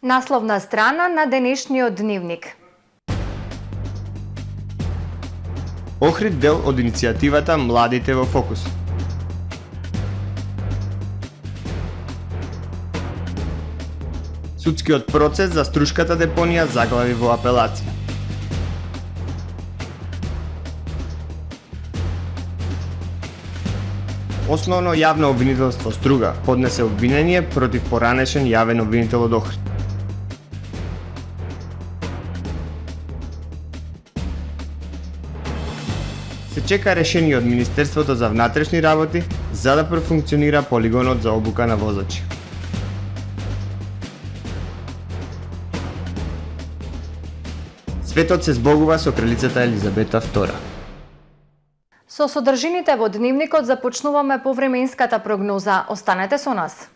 Насловна страна на денешниот дневник. Охрид дел од иницијативата Младите во фокус. Судскиот процес за Струшката депонија заглави во апелација. Основно јавно обвинителство Струга поднесе обвинение против поранешен јавен обвинител од Охрид. Се чека решение од Министерството за внатрешни работи за да профункционира полигонот за обука на возачи. Светот се збогува со кралицата Елизабета II. Со содржините во дневникот започнуваме повременската прогноза. Останете со нас.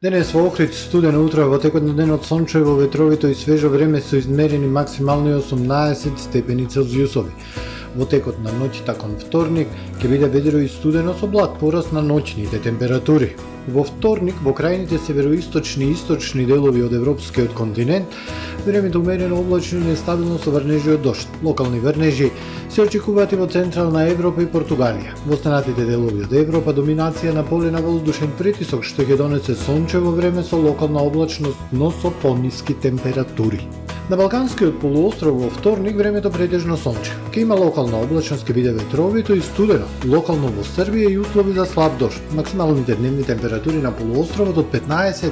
Денес во Охрид студено утро, во текот на денот сончево, ветровито и свежо време со измерени максимални 18 степени Целзиусови. Во текот на ноќта кон вторник ќе биде ведро и студено со благ пораст на ноќните температури. Во вторник во крајните североисточни и источни делови од европскиот континент времето умерено облачно и нестабилно со врнежи од дожд. Локални врнежи се очекуваат и во централна Европа и Португалија. Во останатите делови од Европа доминација на полена воздушен притисок што ќе донесе сончево време со локална облачност, но со пониски температури. На Балканскиот полуостров во вторник времето претежно сончево. Ќе има локална облачност, ќе биде ветровито и студено. Локално во Србија и услови за слаб дожд. Максималните дневни температури на полуостровот од 15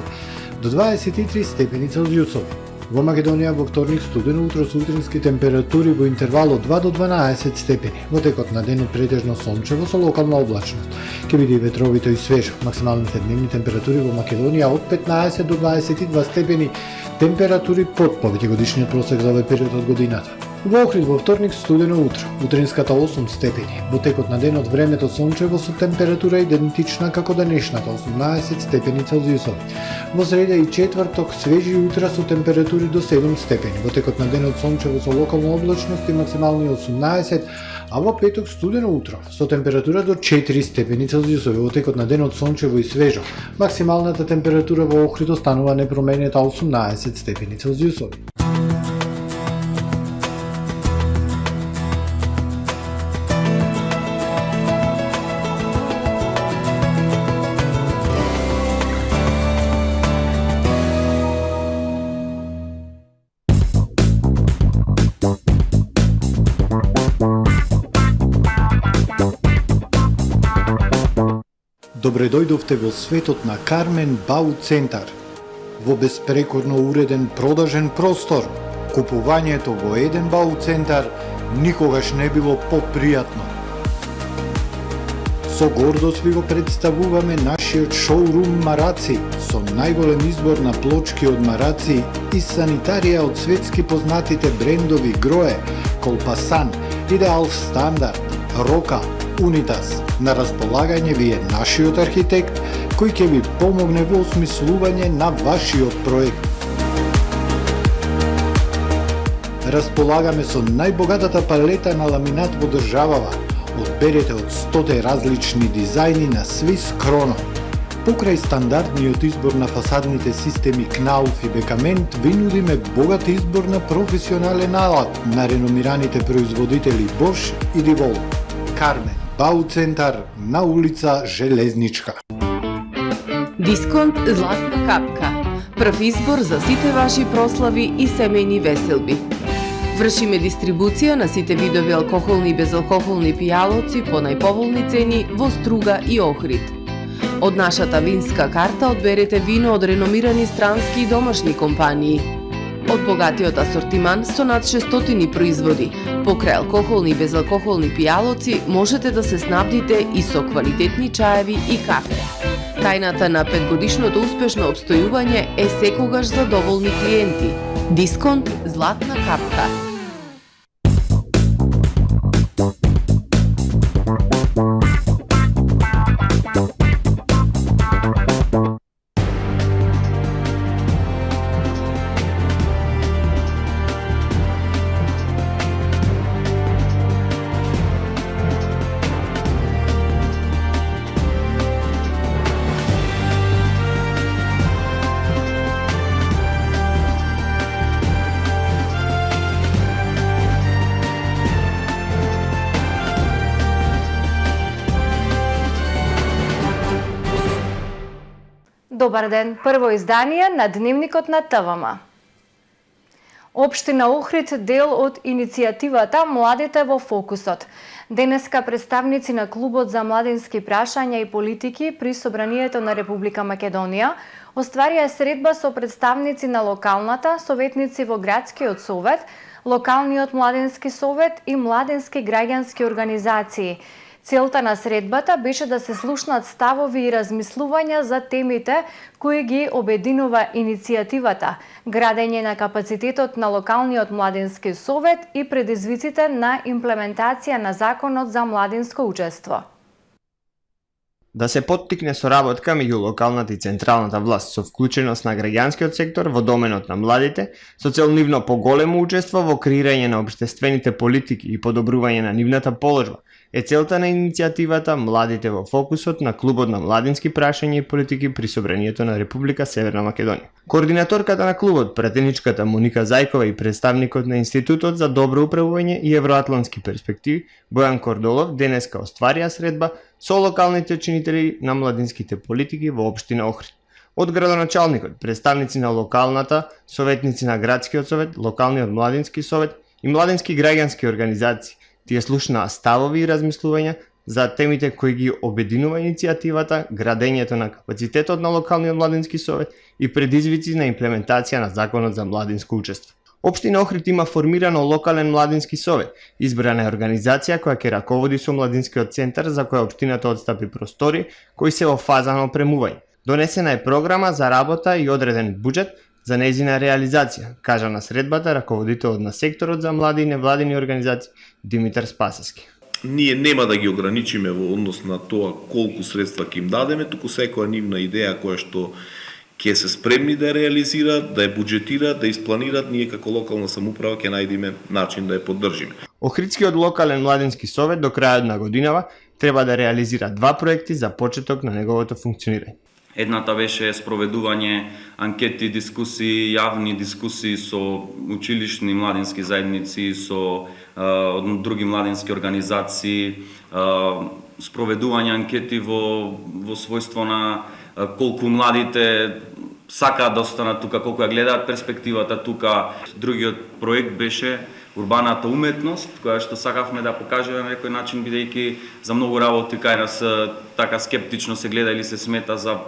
до 23 степени Целзиусови. Во Македонија во вторник студено утро со утрински температури во интервал од 2 до 12 степени. Во текот на денот претежно сончево со локална облачност. Ќе биде ветровито и свежо. Максималните дневни температури во Македонија од 15 до 22 степени, температури под повеќегодишниот просек за овој период од годината. Во Охрид во вторник студено утро, утринската 8 степени. Во текот на денот времето сончево со температура идентична како денешната 18 степени Целзиусови. Во среда и четврток свежи утра со температури до 7 степени. Во текот на денот сончево со локална облачност и максимални 18, а во петок студено утро со температура до 4 степени Целзиусови. Во текот на денот сончево и свежо. Максималната температура во Охрид останува непроменита 18 степени Целзиусови. Добре дојдовте во светот на Кармен Бау Центар. Во беспрекорно уреден продажен простор, купувањето во еден Бау Центар никогаш не било попријатно. Со гордост ви го представуваме нашиот шоурум Мараци со најголем избор на плочки од мараци и санитарија од светски познатите брендови Грое, Колпасан, Идеал Стандард, Рока, Унитас. На располагање ви е нашиот архитект кој ќе ви помогне во осмислување на вашиот проект. Располагаме со најбогатата палета на ламинат во државава. Одберете од 100 различни дизајни на Swiss Chrono. Покрај стандардниот избор на фасадните системи Knauf и Бекамент, ви нудиме богат избор на професионален алат на реномираните производители Bosch и Divol. Кармен Бау Центар на улица Железничка. Дисконт Златна капка. Прв избор за сите ваши прослави и семејни веселби. Вршиме дистрибуција на сите видови алкохолни и безалкохолни пијалоци по најповолни цени во Струга и Охрид. Од нашата винска карта одберете вино од реномирани странски и домашни компании. Од богатиот асортиман со над 600 производи, покрај алкохолни и безалкохолни пијалоци, можете да се снабдите и со квалитетни чаеви и кафе. Тајната на 5-годишното успешно обстојување е секогаш задоволни клиенти. Дисконт Златна капка. Добар ден, прво издание на Дневникот на ТВМ. Општина Охрид дел од иницијативата Младите во фокусот. Денеска представници на Клубот за младински прашања и политики при Собранието на Република Македонија остварија средба со представници на локалната, советници во градскиот совет, локалниот младински совет и младински граѓански организации. Целта на средбата беше да се слушнат ставови и размислувања за темите кои ги обединува иницијативата, градење на капацитетот на локалниот младински совет и предизвиците на имплементација на законот за младинско учество. Да се поттикне соработка меѓу локалната и централната власт со вклученост на граѓанскиот сектор во доменот на младите, со цел нивно поголемо учество во креирање на општествените политики и подобрување на нивната положба, е целта на иницијативата Младите во фокусот на Клубот на младински прашања и политики при Собранието на Република Северна Македонија. Координаторката на клубот, пратеничката Моника Зајкова и представникот на Институтот за добро управување и евроатлантски перспективи Бојан Кордолов денеска остварија средба со локалните чинители на младинските политики во општина Охрид. Од градоначалникот, представници на локалната, советници на градскиот совет, локалниот младински совет и младински граѓански организации, тие слушнаа ставови и размислувања за темите кои ги обединува иницијативата, градењето на капацитетот на локалниот младински совет и предизвици на имплементација на законот за младинско учество. Општина Охрид има формирано локален младински совет, избрана е организација која ќе раководи со младинскиот центар за која општината одстапи простори кои се во фаза на опремување. Донесена е програма за работа и одреден буџет за нејзина реализација, кажа на средбата раководителот на секторот за млади и невладини организации Димитар Спасевски. Ние нема да ги ограничиме во однос на тоа колку средства ќе им дадеме, туку секоја нивна идеја која што ќе се спремни да ја реализираат, да ја буџетираат, да испланираат, ние како локална самоуправа ќе најдеме начин да ја поддржиме. Охридскиот локален младински совет до крајот на годинава треба да реализира 2 проекти за почеток на неговото функционирање. Едната беше спроведување анкети, дискусии, јавни дискусии со училишни младински заедници, со други младински организации, спроведување анкети во својство на колку младите сакаат да останат тука, колку ја гледаат перспективата тука. Другиот проект беше урбаната уметност, која што сакавме да покажеме на некој начин, бидејќи за многу работи кај нас така скептично се гледа или се смета за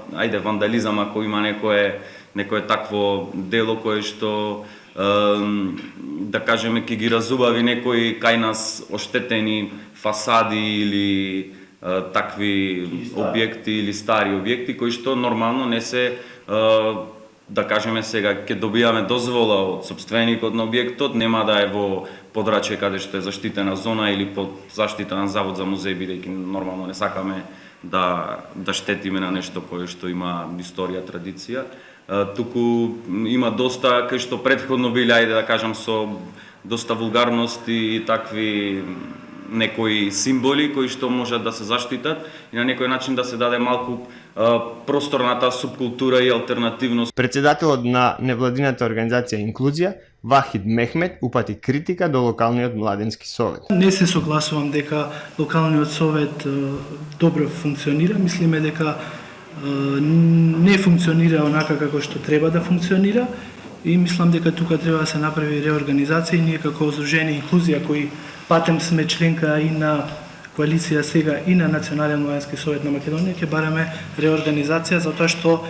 вандализам ако има некое такво дело кое што да кажеме ќе ги разубави некои кај нас оштетени фасади или такви објекти или стари објекти кои што нормално не се да кажеме сега ќе добиваме дозвола од сопственикот на објектот, нема да е во подрачје каде што е заштитена зона или под заштита на завод за музеј, бидејќи нормално не сакаме да штетиме на нешто кое што има историја, традиција. Туку има доста кај што претходно биле, да кажам, со доста вулгарности и такви некои символи кои што можат да се заштитат и на некој начин да се даде малку простор на таа субкултура и алтернативност. Председателот на невладината организација Инклузија, Вахид Мехмет, упати критика до локалниот младински совет. Не се согласувам дека локалниот совет добро функционира, мислиме дека не функционира онака како што треба да функционира и мислам дека тука треба да се направи реорганизација и ние како Здружение Инклузија кои патем сме членка и на коалиција сега и на Национален младински совет на Македонија ќе бараме реорганизација затоа што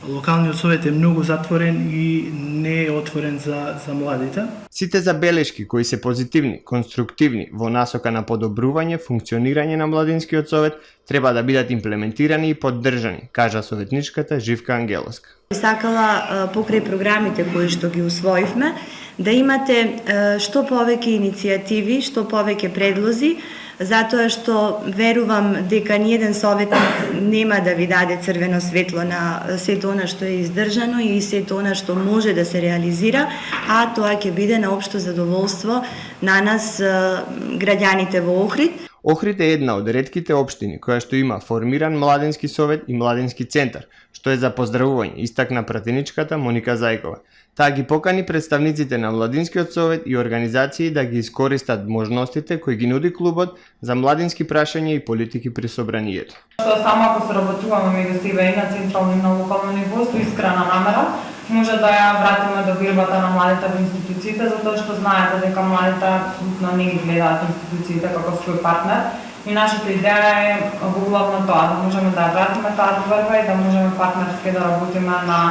локалниот совет е многу затворен и не е отворен за младите. Сите забелешки кои се позитивни, конструктивни во насока на подобрување функционирање на младинскиот совет треба да бидат имплементирани и поддржани, кажа советничката Живка Ангеловска. Сакала покрај програмите кои што ги усвоивме да имате што повеќе иницијативи, што повеќе предлози, затоа што верувам дека ниеден советник нема да ви даде црвено светло на сето она што е издржано и сето она што може да се реализира, а тоа ќе биде на општо задоволство на нас граѓаните во Охрид. Охрид е една од ретките општини која што има формиран младенски совет и младенски центар, што е за поздравување, истакна пратеничката Моника Зајкова. Таа ги покани представниците на младинскиот совет и организации да ги искористат можностите кои ги нуди клубот за младински прашања и политики при собранието. Што само ако соработуваме меѓу себе и на централно и на локално ниво, со искрена намера, може да ја вратиме довербата на младите во институциите, затоа што знаете дека младите апсолутно не ги гледаат институциите како свој партнер. И нашата идеја е во главно тоа, да можеме да ја вратиме таа доверба и да можеме партнерски да работиме на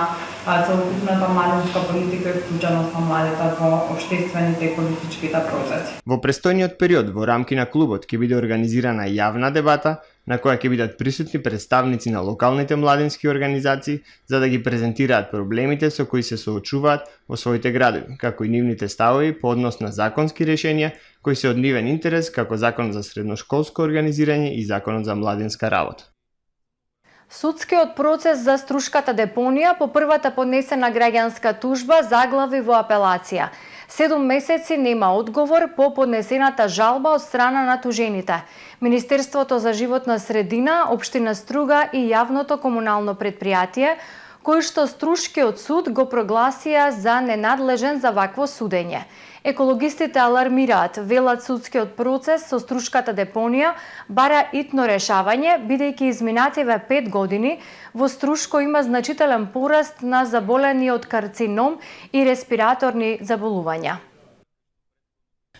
целокупната младинска политика и вклученост на младите во општествените и политичките процеси. Во престојниот период во рамки на клубот ќе биде организирана јавна дебата на која ќе бидат присутни представници на локалните младински организации за да ги презентираат проблемите со кои се соочуваат во своите градови, како и нивните ставови по однос на законски решенија кои се од нивен интерес, како Законот за средношколско организирање и Законот за младинска работа. Судскиот процес за Струшката депонија по првата поднесена граѓанска тужба заглави во апелација. 7 месеци нема одговор по поднесената жалба од страна на тужените. Министерството за животна средина, Општина Струга и јавното комунално предпријатие, кои што Струшкиот суд го прогласија за ненадлежен за вакво судење. Екологистите алармираат, велат судскиот процес со Струшката депонија бара итно решавање, бидејќи изминативе 5 години во Струшко има значителен пораст на заболени од карцином и респираторни заболувања.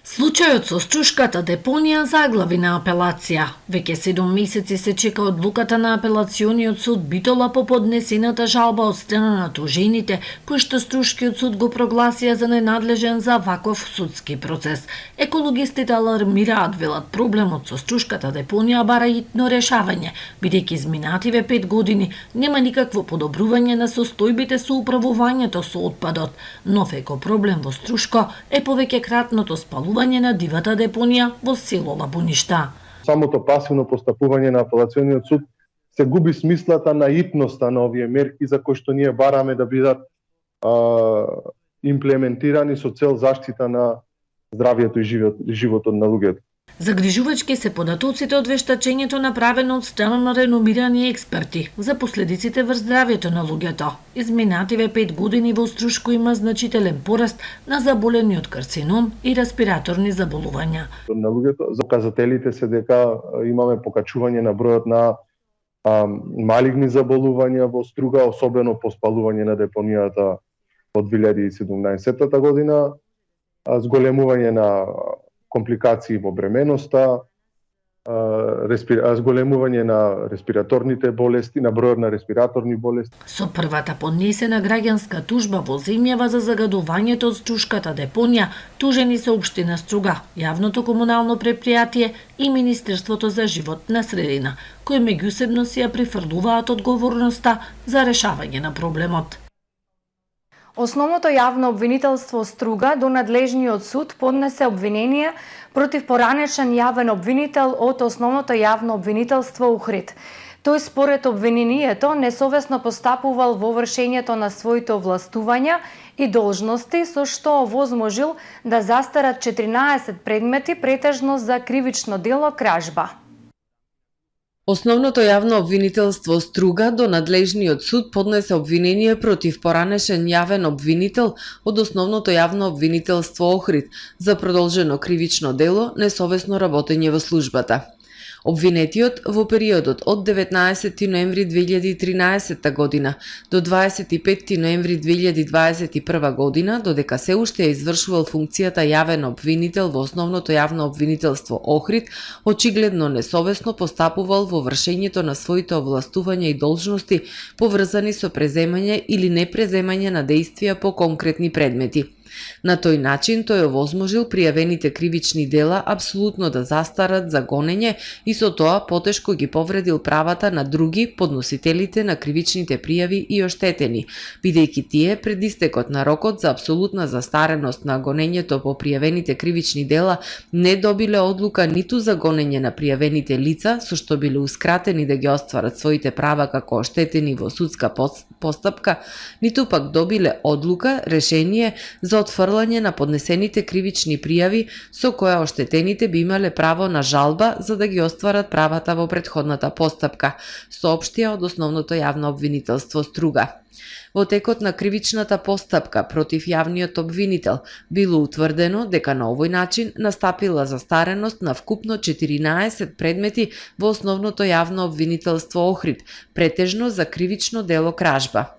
Случајот со Струшката депонија заглави на апелација. Веќе 7 месеци се чека одлуката на апелациониот суд Битола по поднесената жалба од страна на тужените, кој што Струшкиот суд го прогласија за ненадлежен за ваков судски процес. Екологистите алармираат, велат проблемот со Струшката депонија бара итно решавање, бидејќи изминативе 5 години нема никакво подобрување на состојбите со управувањето со отпадот. Нов екопроблем во Струшко е повеќекратното спалување на дивата депонија во село Лабуништа. Самото пасивно постапување на апелациониот суд се губи смислата на итноста на овие мерки за кои што ние бараме да бидат имплементирани со цел заштита на здравието и животот на луѓето. Загрижувачки се податоците од вештачењето направено од страна на реномирани експерти за последиците врз здравието на луѓето. Изминативе 5 години во Струшко има значителен пораст на заболени од карцином и респираторни заболувања. На луѓето, показателите се дека имаме покачување на бројот на малигни заболувања во Струга, особено по спалување на депонијата од 2017 година, зголемување на компликации во бременоста, зголемување на респираторните болести, на бројот на респираторни болести. Со првата поднесена граѓанска тужба во земјава за загадувањето од Струшката депонија, тужени се Општина Струга, јавното комунално предпријатие и Министерството за животна средина, кои меѓусебно си ја прифрлуваат одговорноста за решавање на проблемот. Основното јавно обвинителство Струга до надлежниот суд поднесе обвинение против поранешен јавен обвинител од Основното јавно обвинителство Охрид. Тој според обвинението несовесно постапувал во вршењето на своите овластувања и должности, со што овозможил да застарат 14 предмети, претежно за кривично дело кражба. Основното јавно обвинителство Струга до надлежниот суд поднесе обвинение против поранешен јавен обвинител од Основното јавно обвинителство Охрид за продолжено кривично дело несовесно работење во службата. Обвинетиот во периодот од 19 ноември 2013 година до 25 ноември 2021 година, додека се уште ја извршувал функцијата јавен обвинител во Основното јавно обвинителство Охрид, очигледно несовесно постапувал во вршењето на своите овластувања и должности поврзани со преземање или непреземање на дејствија по конкретни предмети. На тој начин тој овозможил пријавените кривични дела апсолутно да застарат за гонење и со тоа потешко ги повредил правата на други подносителите на кривичните пријави и оштетени, бидејќи тие пред истекот на рокот за апсолутна застареност на гонењето по пријавените кривични дела не добиле одлука ниту за гонење на пријавените лица, со што билеускратени да ги остварат своите права како оштетени во судска постапка, ниту пак добиле одлука, решение за за отфрлање на поднесените кривични пријави со која оштетените би имале право на жалба за да ги остварат правата во претходната постапка, соопштија од Основното јавно обвинителство Струга. Во текот на кривичната постапка против јавниот обвинител било утврдено дека на овој начин настапила застареност на вкупно 14 предмети во Основното јавно обвинителство Охрид, претежно за кривично дело кражба.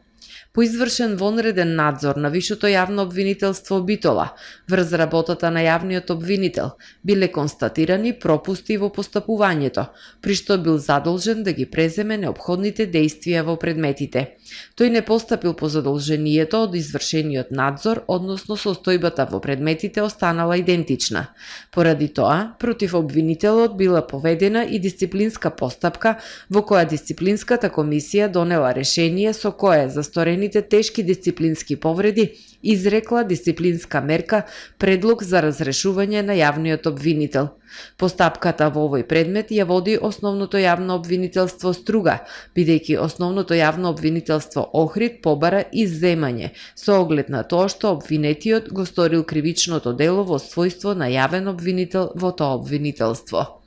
По извршен вонреден надзор на Вишото јавно обвинителство Битола врз работата на јавниот обвинител биле констатирани пропусти во постапувањето, при што бил задолжен да ги преземе неопходните действија во предметите. Тој не постапил по задолжението од извршениот надзор, односно состојбата во предметите останала идентична. Поради тоа, против обвинителот била поведена и дисциплинска постапка во која дисциплинската комисија донела решение со кое за сторените тешки дисциплински повреди изрекла дисциплинска мерка предлог за разрешување на јавниот обвинител. Постапката во овој предмет ја води Основното јавно обвинителство Струга, бидејќи Основното јавно обвинителство Охрид побара изземање, со оглед на тоа што обвинетиот го сторил кривичното дело во својство на јавен обвинител во тоа обвинителство.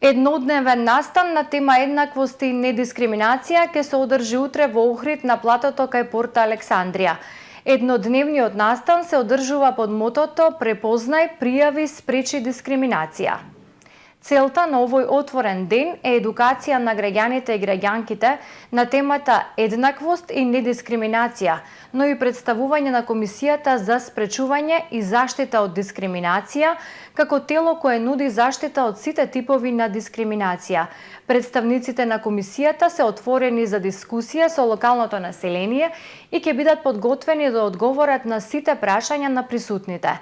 Еднодневен настан на тема еднаквост и недискриминација ќе се одржи утре во Охрид на платото кај порта Александрија. Еднодневниот настан се одржува под мотото "Препознај, пријави, спречи дискриминација". Целта на овој отворен ден е едукација на граѓаните и граѓанките на темата еднаквост и недискриминација, но и представување на Комисијата за спречување и заштита од дискриминација како тело кое нуди заштита од сите типови на дискриминација. Представниците на Комисијата се отворени за дискусија со локалното население и ќе бидат подготвени да одговорат на сите прашања на присутните.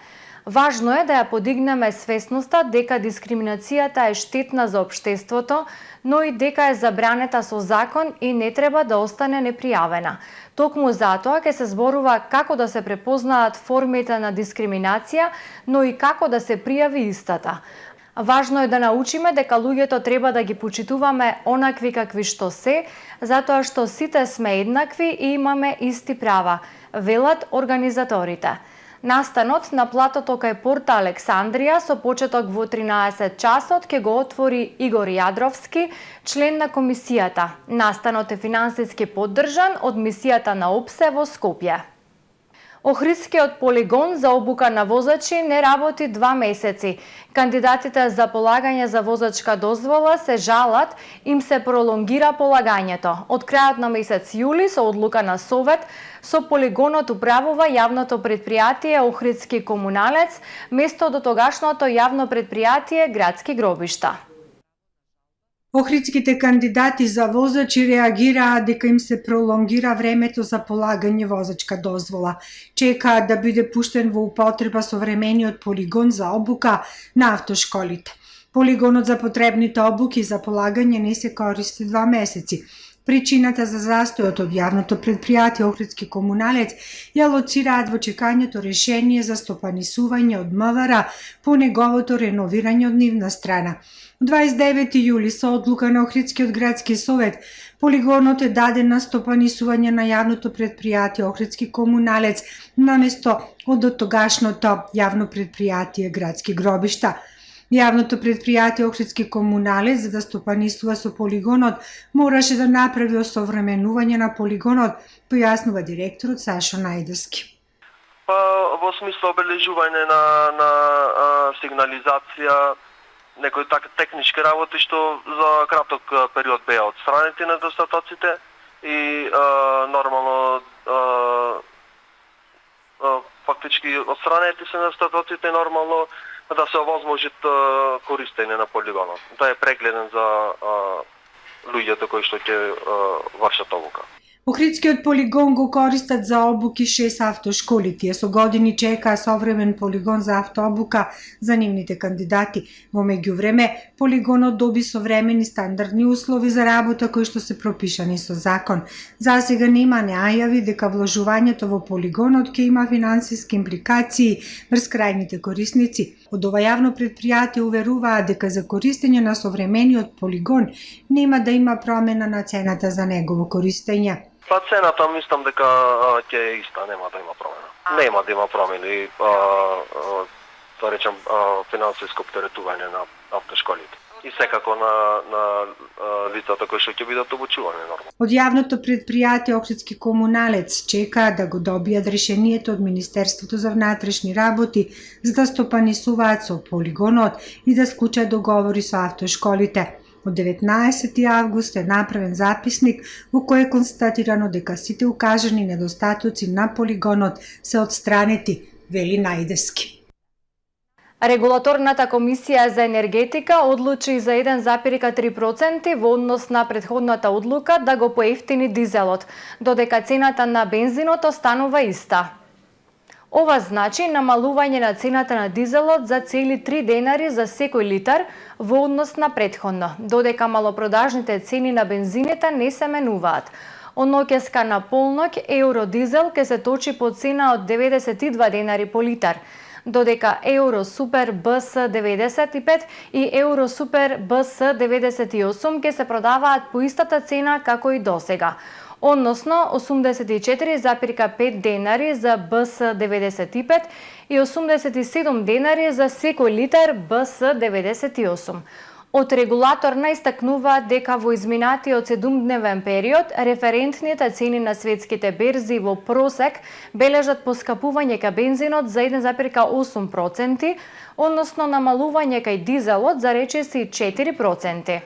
Важно е да ја подигнеме свесноста дека дискриминацијата е штетна за општеството, но и дека е забранета со закон и не треба да остане непријавена. Токму затоа ќе се зборува како да се препознаат формите на дискриминација, но и како да се пријави истата. Важно е да научиме дека луѓето треба да ги почитуваме онакви какви што се, затоа што сите сме еднакви и имаме исти права, велат организаторите. Настанот на платото кај порта Александрија со почеток во 13 часот ќе го отвори Игор Јадровски, член на комисијата. Настанот е финансиски поддржан од мисијата на ОПСЕ во Скопје. Охридскиот полигон за обука на возачи не работи 2 месеци. Кандидатите за полагање за возачка дозвола се жалат, им се пролонгира полагањето. Од крајот на месец јули со одлука на Совет, со полигонот управува јавното предпријатие Охридски комуналец, место до тогашното јавно предпријатие Градски гробишта. Охридските кандидати за возачи реагираа дека им се пролонгира времето за полагање возачка дозвола. Чекаат да биде пуштен во употреба современиот полигон за обука на автошколите. Полигонот за потребните обуки за полагање не се користи 2 месеци. Причината за застојот од јавното предпријатие Охридски комуналец ја лоцираат во чекањето решение за стопанисување од МВР по неговото реновирање од нивна страна. 29 јули со одлука на Охридскиот градски совет, полигонот е даден на стопанисување на јавното предпријатие Охридски комуналец наместо од дотогашното јавно предпријатие Градски гробишта. Јавното предпријатие Охридски комуналец за да стопанисува со полигонот мораше да направи осовременување на полигонот, појаснува директорот Сашо Најдески. Во смисло обележување на сигнализација, некои технички работи што за краток период беа отстранети недостатоците и нормално фактички отстранети се недостатоците нормално да се овозможат користење на полигонот. Да е прегледен за луѓето кои што ќе вршат обука. Охридскиот полигон го користат за обуки 6 автошколи. Тие со години чекаа современ полигон за автообука за нивните кандидати. Во меѓувреме, полигонот доби современи стандардни услови за работа кои што се пропишани со закон. Засега нема најави дека вложувањето во полигонот ќе има финансиски импликации врз крајните корисници. Од ова јавно предпријатие уверуваат дека за користење на современиот полигон нема да има промена на цената за негово користење. Цената мислам дека ќе е иста, нема да има промена. Нема да има промени, да речем, финансиско оптеретување на автошколите. И секако на лицата кои што ќе бидат обучувани нормално. Од јавното предпријатие Охридски комуналец чека да го добијат решението од Министерството за внатрешни работи за да стопанисуваат со полигонот и да склучат договори со автошколите. Од 19 август е направен записник во кој е констатирано дека сите укажани недостатоци на полигонот се отстранети, вели Најдевски. Регулаторната комисија за енергетика одлучи за 1,3% во однос на претходната одлука да го поевтини дизелот, додека цената на бензинот останува иста. Ова значи намалување на цената на дизелот за цели 3 денари за секој литар во однос на претходно, додека малопродажните цени на бензините не се менуваат. Оноќеска на полноќ евродизел ке се точи по цена од 92 денари по литар, додека Евро Супер БС 95 и Евро Супер БС 98 ке се продаваат по истата цена како и досега, односно 84,5 денари за БС 95 и 87 денари за секој литар БС 98. Од регулаторна истакнуваат дека во изминатиот 7-дневен период референтните цени на светските берзи во просек бележат поскапување кај бензинот за 1,8%, односно намалување кај дизелот за речиси 4%.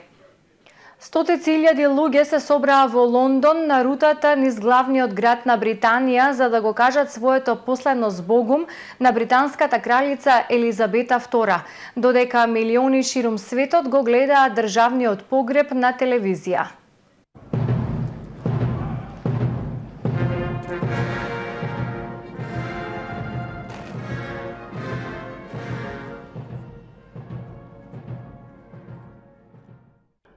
Стотици илјади луѓе се собраа во Лондон на рутата низ главниот град на Британија за да го кажат своето последно збогум на британската кралица Елизабета II, додека милиони ширум светот го гледаат државниот погреб на телевизија.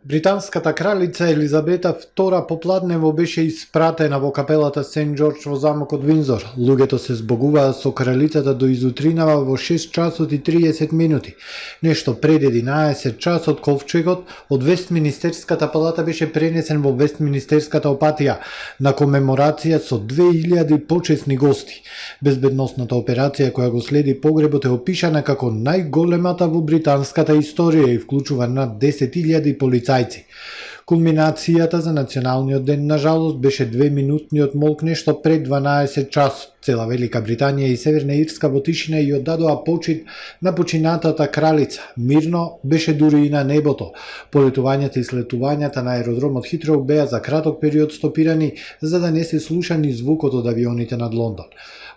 Британската кралица Елизабета II попладнево беше испратена во капелата Сент Џорџ во замокот Виндзор. Луѓето се збогуваа со кралицата до изутринава во 6 часот и 30 минути. Нешто пред 11 часот ковчегот од Вестминистерската палата беше пренесен во Вестминистерската опатија на комеморација со 2000 почесни гости. Безбедносната операција која го следи погребот е опишана како најголемата во британската историја и вклучува над 10.000 полицајци. Кулминацијата за Националниот ден на жалост беше 2-минутниот молк нешто пред 12 часот. Цела Велика Британија и Северна Ирска во тишина и оддадоа почит на починатата кралица. Мирно беше дури и на небото. Полетувањата и слетувањата на аеродромот Хитроу беа за краток период стопирани за да не се слуша ни звукот од авионите над Лондон.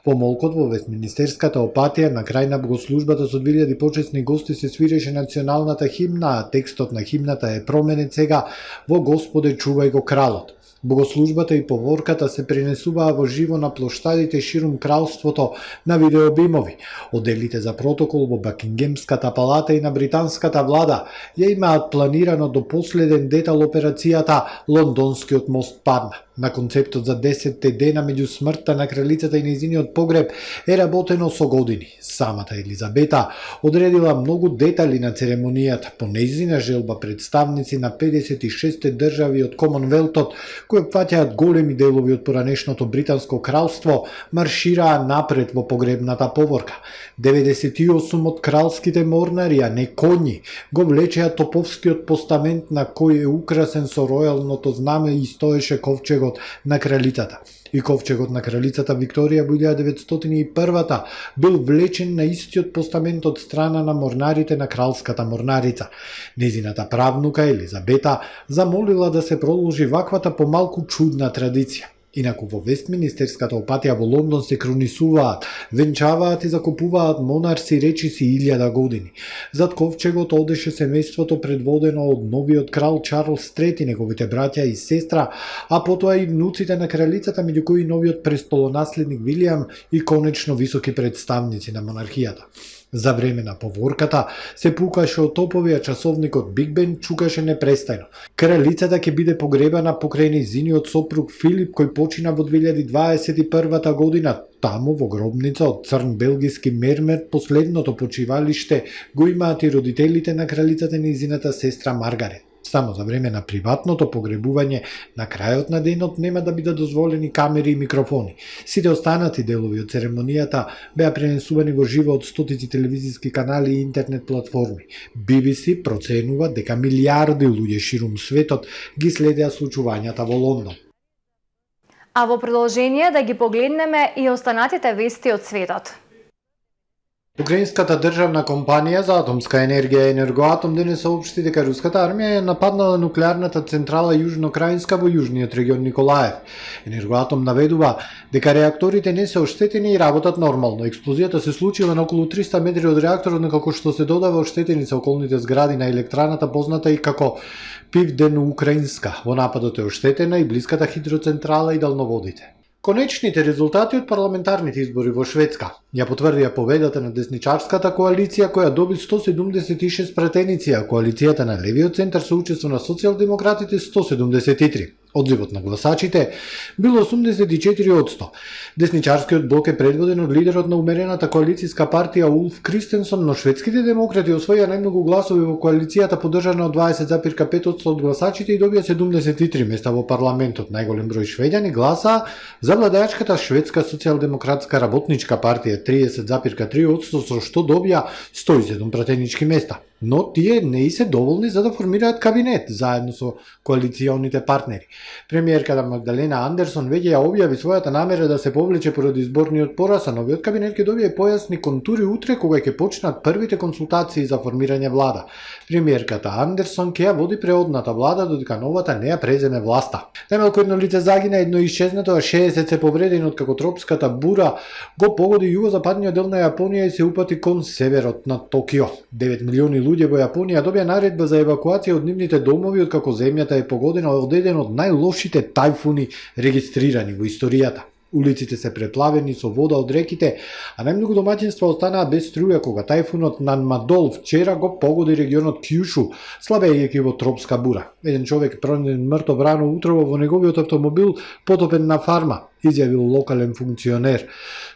По молкот во Вестминистерската опатија на крај на богослужбата со 2000 почесни гости се свиреше националната химна, а текстот на химната е променет сега во Господе чувај го кралот. Богослужбата и поворката се пренесуваа во живо на плоштадите ширум кралството на видеобимови. Оделите за протокол во Бакингемската палата и на британската влада ја имаат планирано до последен детал операцијата Лондонскиот мост падна. На концептот за 10-те дена меѓу смртта на кралицата и нејзиниот погреб е работено со години. Самата Елизабета одредила многу детали на церемонијата. По нејзина желба представници на 56 држави од Комонвелтот, кои опфаќаат големи делови од поранешното британско кралство, маршираа напред во погребната поворка. 98 од кралските морнари, а не коњи, го влечеа топовскиот постамент на кој е украсен со ројалното знаме и стоеше ковчегот на кралицата. И ковчегот на кралицата Викторија во 1901 бил влечен на истиот постамент од страна на морнарите на кралската морнарица. Незината правнука Елизабета замолила да се продолжи ваквата помалку чудна традиција. Инаку во Вестминистерската опатија во Лондон се кронисуваат, венчаваат и закупуваат монарси речиси 1000 години. Зад ковчегот одеше семејството предводено од новиот крал Чарлс III, неговите браќа и сестра, а потоа и внуците на кралицата, меѓу кои новиот престолонаследник Вилијам и конечно високи представници на монархијата. За време на поворката се пукаше од топови, а часовникот Биг Бен чукаше непрестајно. Кралицата ќе биде погребана покрај нејзиниот сопруг Филип, кој почина во 2021 година. Таму во гробница од црн белгиски мермер, последното почивалиште го имаат и родителите на кралицата и нејзината сестра Маргарет. Само за време на приватното погребување на крајот на денот нема да бидат дозволени камери и микрофони. Сите останати делови од церемонијата беа пренесувани во живо од стотици телевизиски канали и интернет платформи. BBC проценува дека милиарди луѓе ширум светот ги следеа случувањата во Лондон. А во продолжение да ги погледнеме и останатите вести од светот. Украинската државна компанија за атомска енергија Енергоатом денес соопшти дека руската армија е нападнала нуклеарната централа Јужнокраинска во јужниот регион Николаев. Енергоатом наведува дека реакторите не се оштетени и работат нормално. Експлозијата се случила на околу 300 метри од реакторот, како што се додава оштетени се околните згради на електраната позната и како Пивдено-Украинска. Во нападот е оштетена и блиската хидроцентрала и далноводите. Конечните резултати од парламентарните избори во Шведска ја потврдија победата на десничарската коалиција која доби 176 претеници, а коалицијата на левиот центар со учество на социјалдемократите 173. Одзивот на гласачите бил 84%. Десничарскиот блок е предводен од лидерот на умерената коалицијска партија Улф Кристенсон, но шведските демократи освоија најмногу гласови во коалицијата поддржана од 20,5% од гласачите и добија 73 места во парламентот. Најголем број швеѓани гласаа за владеачката шведска социјалдемократска работничка партија 30,3%, со што добија 107 пратенички места. Но тие не и се доволни за да формираат кабинет заедно со коалиционите партнери. Премиерката Магдалена Андерсон веќе ја објави својата намера да се повлече поради изборниот пораз, а новиот кабинет ќе добие појасни контури утре кога ќе почнат првите консултации за формирање влада. Премиерката Андерсон ќе ја води преодната влада додека новата не ја преземе власта. Најмалку едно лице загина, едно исчезнато, а 60 се повредени од како тропската бура го погоди југозападниот дел на Јапонија и се упати кон северот на Токио. 9 милиони луѓе во Јапонија добија наредба за евакуација од нивните домови откако земјата е погодена од еден од најлошите тајфуни регистрирани во историјата. Улиците се преплавени со вода од реките, а најмногу домаќинства останаа без струја кога тајфунот Нанмадол вчера го погоди регионот Кјушу, слабејќи во тропска бура. Еден човек пронајден мртов рано утрово во неговиот автомобил потопен на фарма, изјавил локален функционер.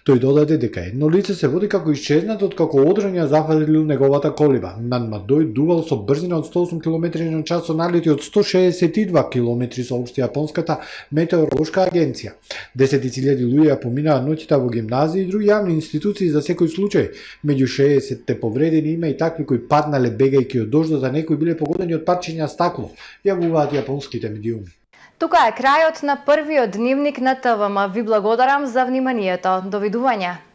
Тој додаде дека едно лице се води како исчезнато откако одрања зафалил неговата колиба. Нанмадој дувал со брзина од 108 км/ч со налети од 162 км, соопшти јапонската метеоролошка агенција. 10.000 луѓе поминаа ноќта во гимназии и други јавни институции за секој случај. Меѓу 60 повредени има и такви кои паднале бегајќи од дождот, а некои биле погодени од парчиња стакло, јавуваат јапонските медиуми. Тука е крајот на првиот дневник на ТВМ. Ви благодарам за вниманието. Довидување.